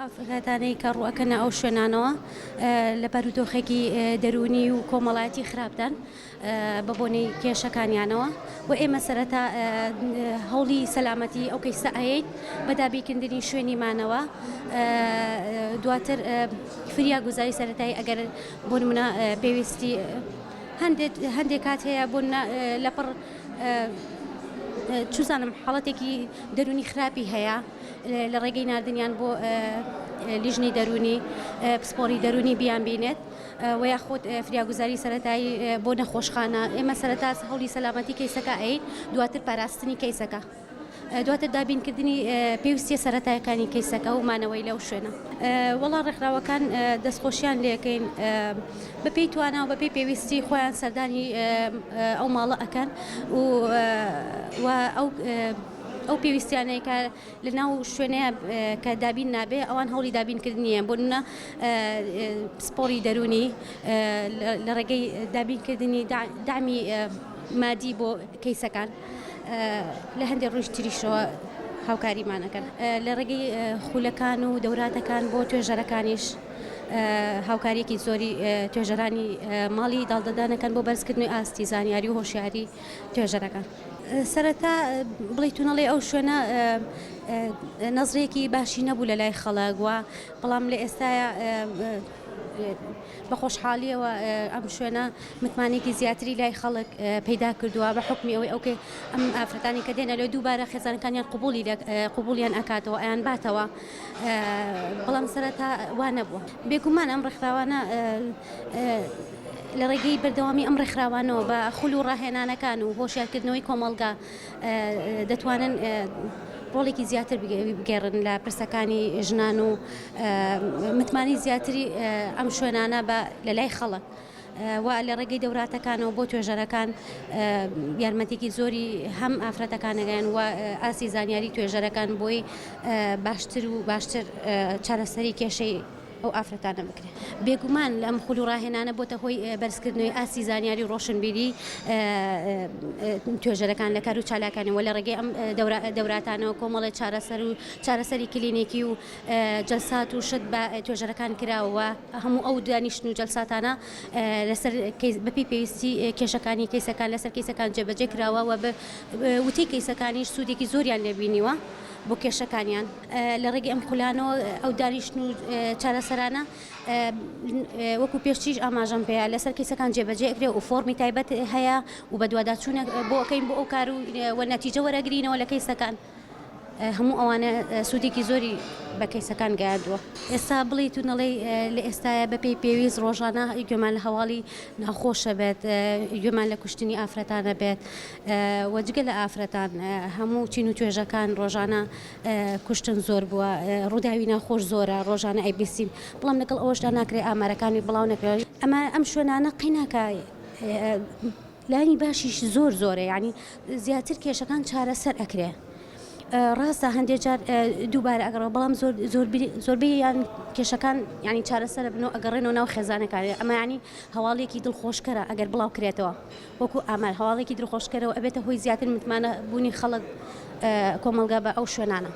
ئافرەتانەی کە ڕوئەکەنە ئەو شوێنانەوە لە بەرودۆخێکی دەرونی و کۆمەڵایەتی خراپدان بە بۆنەی کێشەکانیانەوە و ئێمە سەرەتا هەوڵی سەلامەتی ئەو کەیسە ئەیت بەدابیکردنی شوێنیمانەوە دواتر فریا گوزاری سەرەتایی ئەگەر بۆ نمونە پێویستی هەندێک کات هەیە بۆ لەپڕ چوزانم حاڵەتێکی دەرونی خراپی هەیە لە ڕێگەی ناردنیان بۆ لیژنی دەرونی پسپۆری دەرونی بیان بینێت و یاخۆت فریاگوزاری سەرەتایی بۆ نەخۆشخانە ئێمە سەرەتا هەوڵی سەلامەتی کەیسەکە ئەین دواتر پاراستنی کەیسەکە دواتر دابینکردنی پێویستی سەرەتایەکانی کەیسەکە و مانەوەی لەو شوێنە وەڵا ڕێکخراوەکان دەستخۆشیان لێەکەین بەپێی توانە و بەپێی پێویستی خۆیان سەردانی ئەو ماڵە ئەکەن و ئەو پێویستیانەیە کە لە ناو شوێنەیە کە دابین نابێ ئەوان هەوڵی دابینکردنیە بۆ نمونە سپۆری دەرونی لە ڕێگەی دابینکردنی دامی مادی بۆ کەیسەکان لە هەندێک ڕۆژ تریشەوە هاوکاریمانەکەن لە ڕێگەی خولەکان و دەوراتەکان بۆ توێژەرەکانیش هاوکاریەکی زۆری توێژەرانی ماڵی داڵدەدانەکەن بۆ بەرزکردنی ئاستی زانیاری و هۆشیاری توێژەرەکان سەرەتا بڵیتونەڵێ ئەو شوێنە نەزرێکی باشی نەبوو لە لای خەڵک بەڵام لە ئێستاە بە خۆشحاڵیەوە ئەم شوێنە متمانێکی زیاتری لای خەڵک پەیدا کردووە بە حکمی ئەوەی ئەوکێ ئەم ئافرەتانی کە دێنە لە دووبارە خێزانەکانیان قوبولیان ئەکاتەوە ئەیان باتەوە بەڵام سەرەتا وا نەبووە بێگومان ئەم ڕێکخراوانە لە ڕێگەی بەردەوامی ئەم ڕێکخراوانەوە بە خول و ڕاهێنانەکان و هۆشیارکردنەوەی کۆمەڵگا دەتوانن ڕۆڵێکی زیاتر بگێڕن لە پرسەکانی ژنان و متمانی زیاتری ئەم شوێنانە لە لای خەڵک و لە ڕێگەی دەوراتەکانەوە بۆ توێژەرەکان یارمەتێکی زۆری هەم ئافرەتەکانەگەیان و ئاسی زانیاری توێژەرەکان بۆی باشتر و باشتر چارەسەری کێشەی ئەو ئافرەتانە بکرێت بێگومان لە ئەم خول و ڕاهێنانە بۆتە هۆی بەرزکردنەوەی ئاسی زانیاری و ڕۆشنبیری توێژەرەکان لە کار و چالاکانەوە لە ڕێگەی ئەم دەوراتانەوە کۆمەڵی چارەسەری کلینێکی و جەلسات و شت بە توێژەرەکان کراوە هەموو ئەو دانیشتن و جەلساتانە لەسەر بەپی پێویستی کێشەکانی کەیسەکان لەسەر کەیسەکان جێبەجێ کراوە و وتی کەیسەکانیش سوودێکی زۆریان لێبینیوە بۆ کێشەکانیان لە ڕێگەی ئەم خولانەوە ئەو دانیشتن و چارەسەرانە وەکو پێشتیش ئاماژەم پێەیە لەسەر کەیسەکان جێبەجێ ئەکرێ و فۆرمی تایبەت هەیە و بە دوواداچوونە بۆ ئەەکەین بۆ ئەو کار و نەتیجە وەرەگرینەوە لە کەیسەکان هەموو ئەوانە سوودێکی زۆری بە کەیسەکان گەیاندووە ئێستا بڵیتونەڵێ لە ئێستاە بەپێی پێویست ڕۆژانە گوێمان لە هەواڵی ناخۆشە بێت گوێمان لە کوشتنی ئافرەتانە بێت وەجگە لە ئافرەتان هەموو چین و توێژەکان ڕۆژانە کوشتن زۆر بووە ڕووداوی ناخۆش زۆرە ڕۆژانە ئەیبیسیم بەڵام لەگەڵ ئەوەشدا ناکرێت ئامارەکانی بڵاو نەکرێت ئەم شوێنانە قیناکە لانی باشیش زۆرە یعنی زیاتر کێشەکان چارەسەر ئەکرێ ڕاستە هەندێک جار دووبارە ئەگەڕەوە بەڵام زۆربەی یان کێشەکان ینی چارەسەر بنەوە ئەگەڕێنەوە ناو خێزانەکانی ئەمە ینی هەواڵێکی دڵخۆشکەرە ئەگەر بڵاو کرێتەوە وەکو ئامار هەواڵێکی دڵخۆشکەرەوە ئەبێتە هۆی زیاتر متمانە بوونی خەڵک کۆمەلگا بە ئەو شوێنانە.